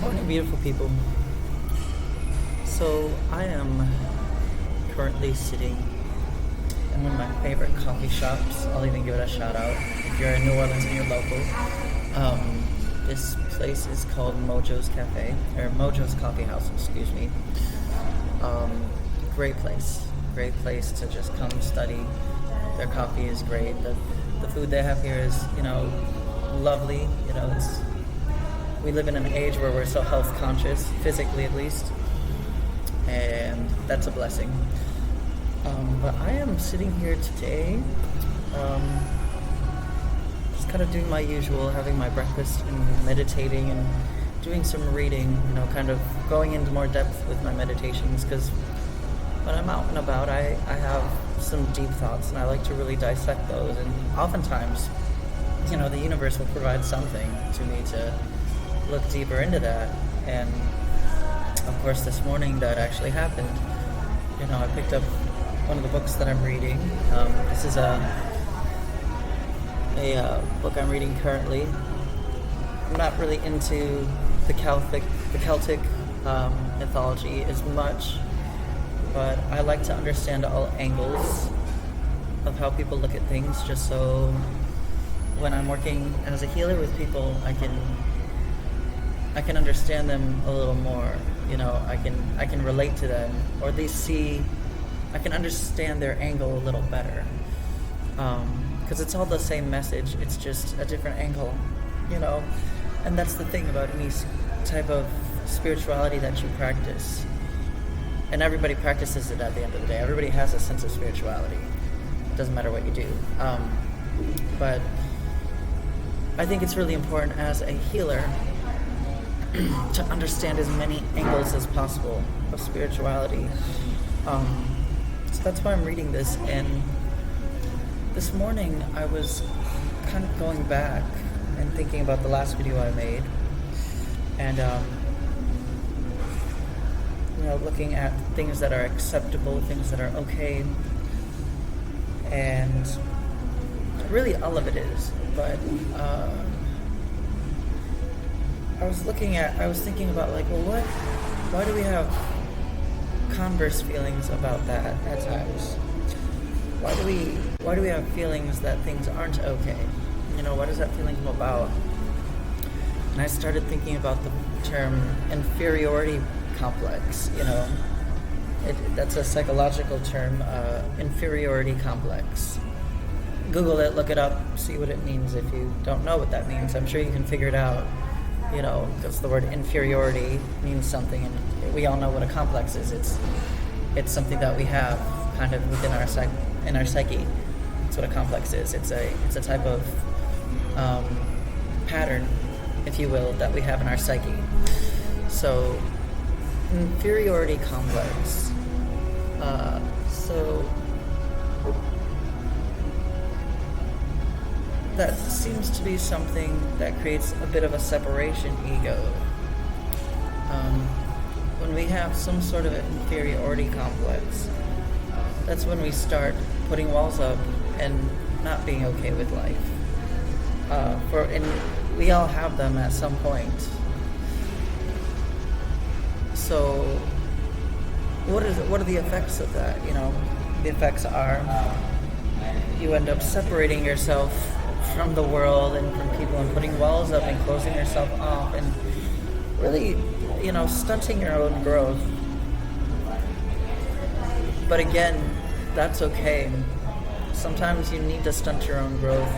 Good morning, beautiful people. So, I am currently sitting in one of my favorite coffee shops. I'll even give it a shout out if you're in New Orleans and you're local. This place is called Mojo's Cafe, or Mojo's Coffee House, excuse me. Great place. Great place to just come study. Their coffee is great. The food they have here is, lovely. We live in an age where we're so health conscious, physically at least, and that's a blessing. But I am sitting here today, just kind of doing my usual, having my breakfast and meditating and doing some reading, kind of going into more depth with my meditations, because when I'm out and about, I have some deep thoughts and I like to really dissect those, and oftentimes, the universe will provide something to me to look deeper into that. And of course this morning that actually happened. I picked up one of the books that I'm reading. This is a book I'm reading currently. I'm not really into the Celtic mythology as much, but I like to understand all angles of how people look at things, just so when I'm working as a healer with people, I can understand them a little more. I can relate to them, or at least I can understand their angle a little better. Because it's all the same message, it's just a different angle, And that's the thing about any type of spirituality that you practice. And everybody practices it at the end of the day. Everybody has a sense of spirituality. It doesn't matter what you do. But I think it's really important as a healer to understand as many angles as possible of spirituality. So that's why I'm reading this. And this morning I was kind of going back and thinking about the last video I made, and looking at things that are acceptable, things that are okay, and really all of it is. But I was thinking about why do we have converse feelings about that at times? Why do we have feelings that things aren't okay? What is that feeling about? And I started thinking about the term inferiority complex. That's a psychological term, inferiority complex. Google it, look it up, see what it means. If you don't know what that means, I'm sure you can figure it out. Because the word inferiority means something, and we all know what a complex is. It's something that we have kind of within our psyche. That's what a complex is. It's a type of pattern, if you will, that we have in our psyche. So, inferiority complex. That seems to be something that creates a bit of a separation ego. When we have some sort of inferiority complex, that's when we start putting walls up and not being okay with life. And we all have them at some point. So, what are the effects of that? The effects are you end up separating yourself from the world and from people, and putting walls up and closing yourself off, and really, stunting your own growth. But again, that's okay. Sometimes you need to stunt your own growth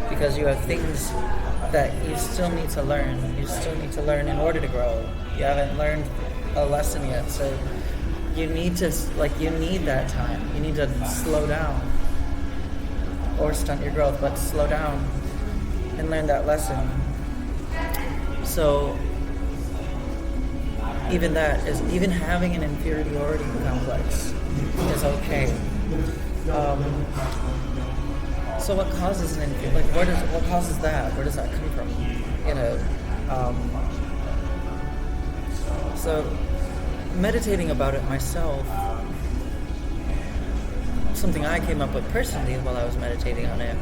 because you have things that you still need to learn. You still need to learn in order to grow. You haven't learned a lesson yet, so you need that time. You need to slow down, or stunt your growth, but slow down and learn that lesson. So even having an inferiority complex is okay. So what causes an what causes that? Where does that come from? So meditating about it myself, something I came up with personally while I was meditating on it,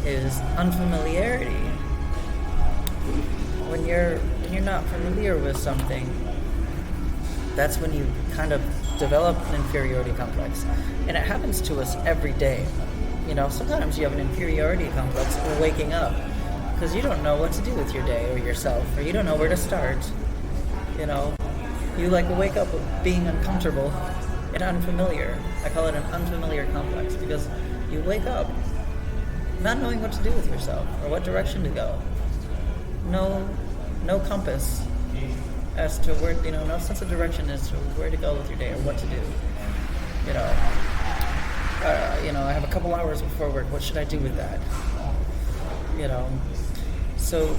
is unfamiliarity. when you're not familiar with something, that's when you kind of develop an inferiority complex. And it happens to us every day. Sometimes you have an inferiority complex waking up because you don't know what to do with your day or yourself, or you don't know where to start. You wake up being uncomfortable and unfamiliar. I call it an unfamiliar complex because you wake up not knowing what to do with yourself or what direction to go. No compass as to where, no sense of direction as to where to go with your day or what to do. I have a couple hours before work. What should I do with that? So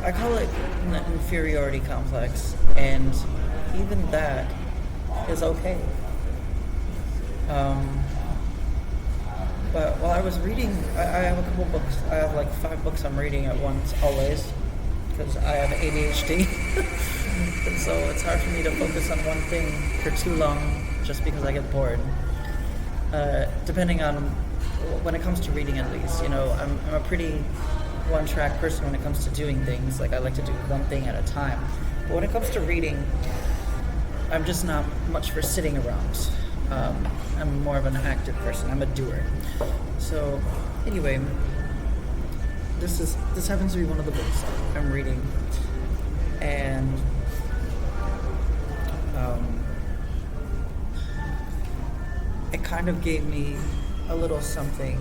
I call it an inferiority complex, and even that is okay. But while I was reading, I have a couple books. I have 5 books I'm reading at once, always, because I have ADHD. And so it's hard for me to focus on one thing for too long just because I get bored. Depending on, when it comes to reading at least, I'm a pretty one-track person when it comes to doing things. I like to do one thing at a time. But when it comes to reading, I'm just not much for sitting around. I'm more of an active person. I'm a doer. So anyway, this happens to be one of the books I'm reading, and it kind of gave me a little something.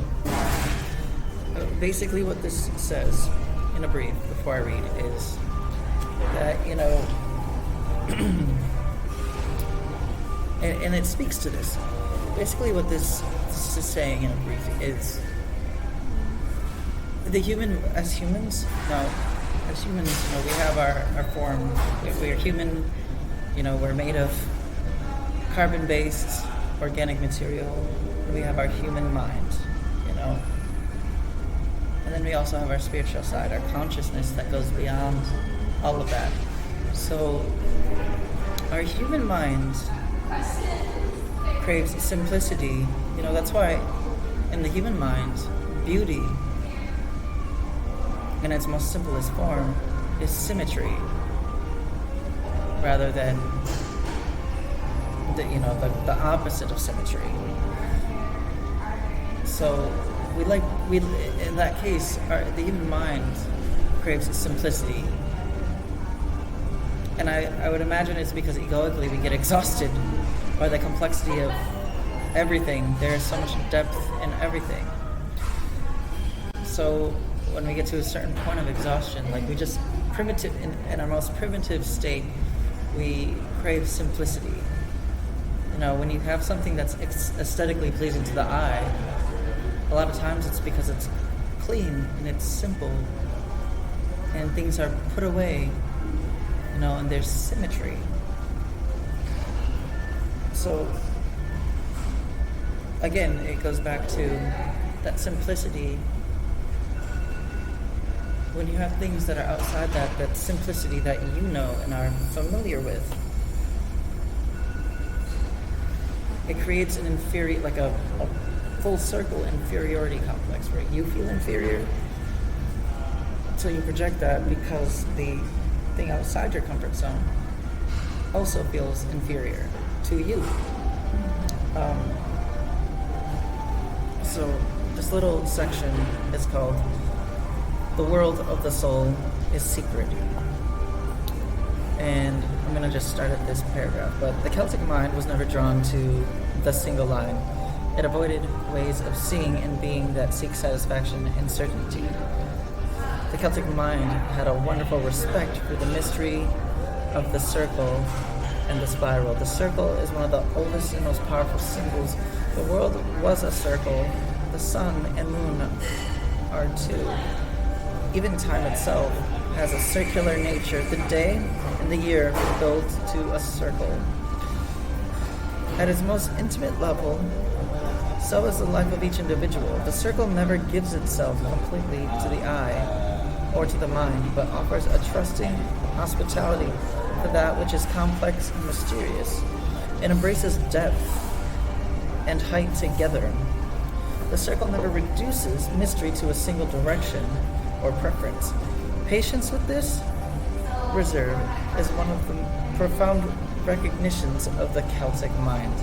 Basically what this says, in a brief, before I read, is that, and it speaks to this. Basically what this is saying in a brief is as humans, we have our form. We're human, we're made of carbon-based organic material. We have our human mind, and then we also have our spiritual side, our consciousness that goes beyond all of that. So our human mind craves simplicity. That's why in the human mind, beauty in its most simplest form is symmetry, rather than the opposite of symmetry. So we in that case, the human mind craves simplicity, and I would imagine it's because egoically we get exhausted by the complexity of everything. There is so much depth in everything. So when we get to a certain point of exhaustion, we just primitive in our most primitive state, we crave simplicity. When you have something that's aesthetically pleasing to the eye, a lot of times it's because it's clean and it's simple and things are put away, and there's symmetry. So again, it goes back to that simplicity. When you have things that are outside that simplicity that and are familiar with, it creates an a full circle inferiority complex where you feel inferior. So you project that because the thing outside your comfort zone also feels inferior to you. So this little section is called "The World of the Soul is Secret." And I'm going to just start at this paragraph. But the Celtic mind was never drawn to the single line. It avoided ways of seeing and being that seek satisfaction in certainty. The Celtic mind had a wonderful respect for the mystery of the circle and the spiral. The circle is one of the oldest and most powerful symbols. The world was a circle. The sun and moon are too. Even time itself has a circular nature. The day and the year build to a circle. At its most intimate level, so is the life of each individual. The circle never gives itself completely to the eye or to the mind, but offers a trusting hospitality for that which is complex and mysterious. It embraces depth and height together. The circle never reduces mystery to a single direction or preference. Patience with this reserve is one of the profound recognitions of the Celtic mind.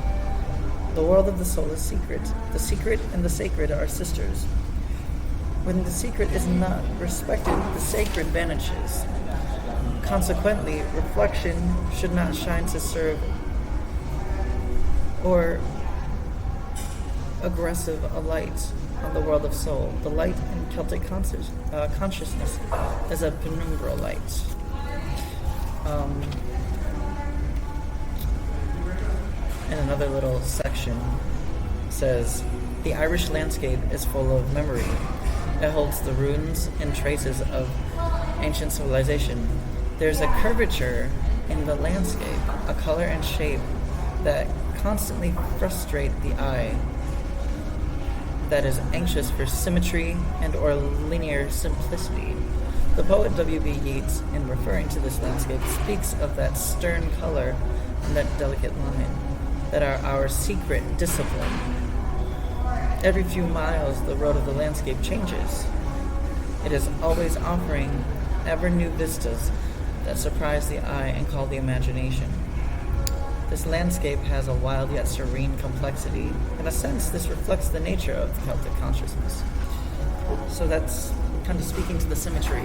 The world of the soul is secret. The secret and the sacred are sisters. When the secret is not respected, the sacred vanishes. Consequently, reflection should not shine to serve or aggressive a light on the world of soul. The light in Celtic consciousness is a penumbral light. In another little section says, the Irish landscape is full of memory. It holds the ruins and traces of ancient civilization. There's a curvature in the landscape, a color and shape that constantly frustrate the eye, that is anxious for symmetry and or linear simplicity. The poet W.B. Yeats, in referring to this landscape, speaks of that stern color and that delicate line that are our secret discipline. Every few miles, the road of the landscape changes. It is always offering ever new vistas that surprise the eye and call the imagination. This landscape has a wild yet serene complexity. In a sense, this reflects the nature of Celtic consciousness. So that's kind of speaking to the symmetry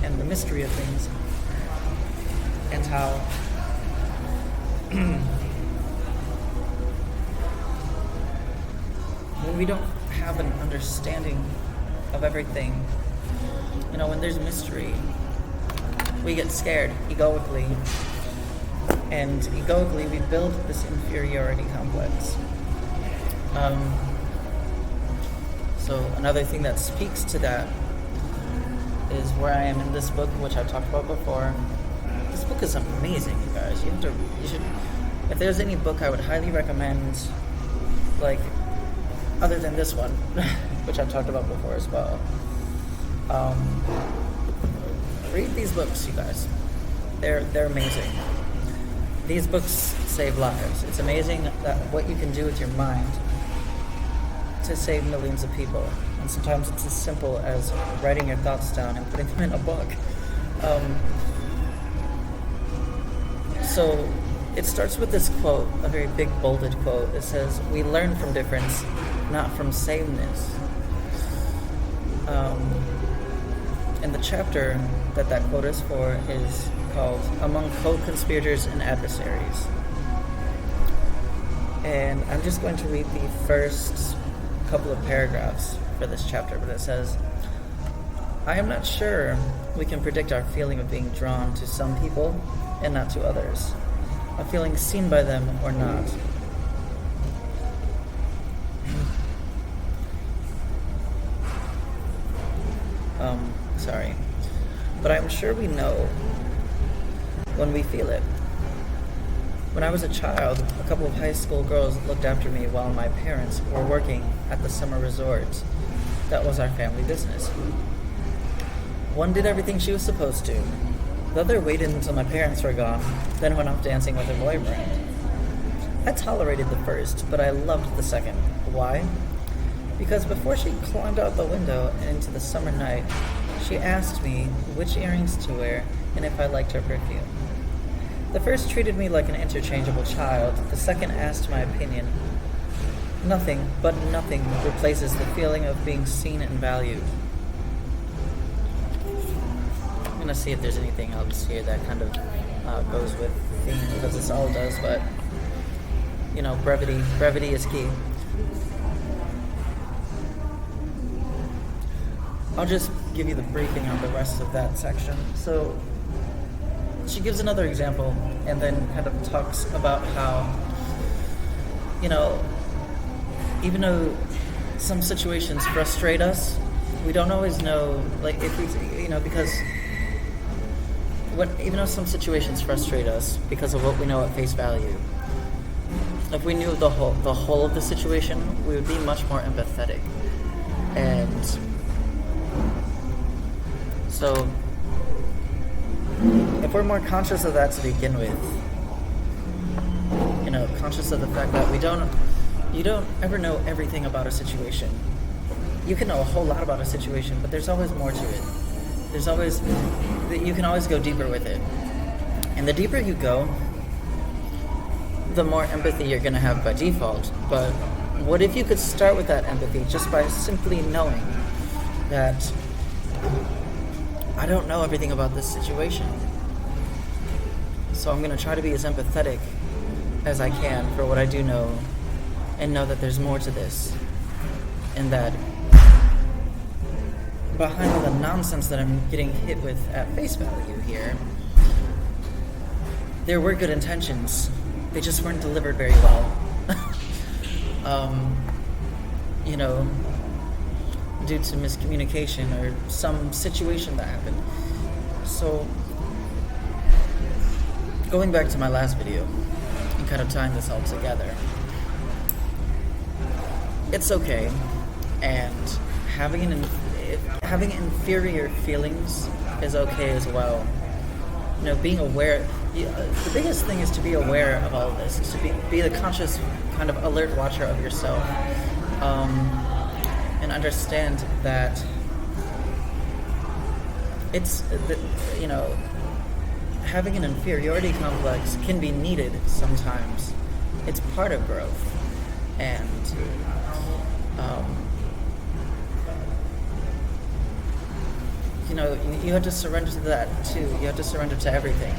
and the mystery of things, and how when we don't have an understanding of everything, when there's mystery, we get scared egoically, and egoically we build this inferiority complex. So another thing that speaks to that is where I am in this book, which I've talked about before. This book is amazing, you guys. You should, if there's any book I would highly recommend, other than this one, which I've talked about before as well. Read these books, you guys. They're amazing. These books save lives. It's amazing that what you can do with your mind to save millions of people. And sometimes it's as simple as writing your thoughts down and putting them in a book. So it starts with this quote, a very big bolded quote. It says, "We learn from difference, not from sameness." And the chapter that quote is for is called Among Co-Conspirators and Adversaries. And I'm just going to read the first couple of paragraphs for this chapter, but it says, "I am not sure we can predict our feeling of being drawn to some people and not to others, of feeling seen by them or not. But I'm sure we know when we feel it. When I was a child, a couple of high school girls looked after me while my parents were working at the summer resort. That was our family business. One did everything she was supposed to. The other waited until my parents were gone, then went off dancing with her boyfriend. I tolerated the first, but I loved the second. Why? Because before she climbed out the window and into the summer night, she asked me which earrings to wear and if I liked her perfume. The first treated me like an interchangeable child. The second asked my opinion. Nothing, but nothing, replaces the feeling of being seen and valued." I'm going to see if there's anything else here that kind of goes with the theme, because this all does, but, brevity is key. I'll just give you the briefing on the rest of that section. So she gives another example and then kind of talks about how, even though some situations frustrate us, we don't always know, if we, because even though some situations frustrate us because of what we know at face value, if we knew the whole of the situation, we would be much more empathetic. And so, if we're more conscious of that to begin with, conscious of the fact that you don't ever know everything about a situation. You can know a whole lot about a situation, but there's always more to it. There's always, you can always go deeper with it. And the deeper you go, the more empathy you're going to have by default. But what if you could start with that empathy just by simply knowing that I don't know everything about this situation, so I'm going to try to be as empathetic as I can for what I do know, and know that there's more to this, and that behind all the nonsense that I'm getting hit with at face value here, there were good intentions. They just weren't delivered very well. Due to miscommunication or some situation that happened. So, going back to my last video and kind of tying this all together, it's okay, and having inferior feelings is okay as well. Being aware. The biggest thing is to be aware of all of this. Is to be the conscious, kind of alert watcher of yourself, and understand that having an inferiority complex can be needed sometimes. It's part of growth, and you have to surrender to that too. You have to surrender to everything.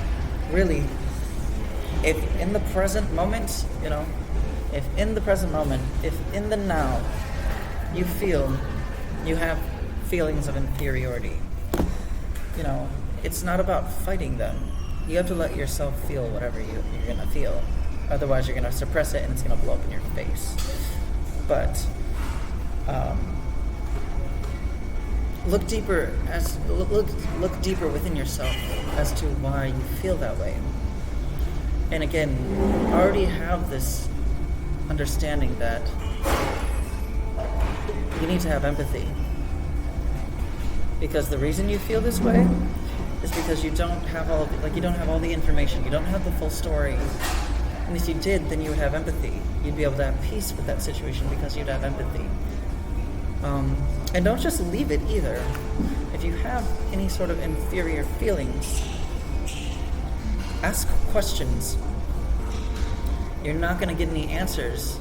Really, if in the present moment, if in the now, you feel you have feelings of inferiority, it's not about fighting them. You have to let yourself feel whatever you're going to feel. Otherwise, you're going to suppress it and it's going to blow up in your face. But look deeper within yourself as to why you feel that way. And again, already have this understanding that you need to have empathy. Because the reason you feel this way is because you don't have all the information. You don't have the full story. And if you did, then you would have empathy. You'd be able to have peace with that situation because you'd have empathy. And don't just leave it either. If you have any sort of inferior feelings, ask questions. You're not going to get any answers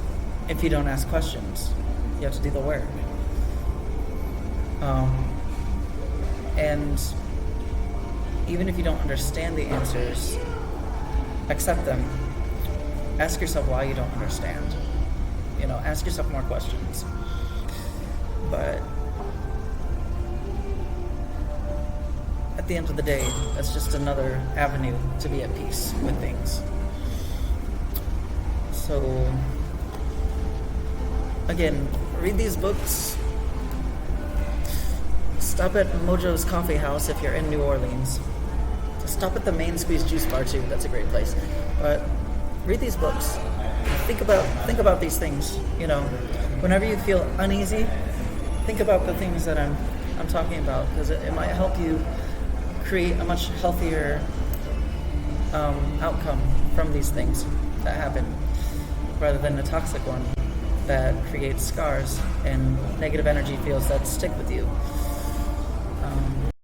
if you don't ask questions. You have to do the work. And even if you don't understand the answers, accept them. Ask yourself why you don't understand. Ask yourself more questions. But at the end of the day, that's just another avenue to be at peace with things. So, again, read these books. Stop at Mojo's Coffee House if you're in New Orleans. Stop at the Main Squeeze Juice Bar too. That's a great place. But read these books. Think about these things. Whenever you feel uneasy, think about the things that I'm talking about, because it might help you create a much healthier outcome from these things that happen, rather than a toxic one that creates scars and negative energy fields that stick with you.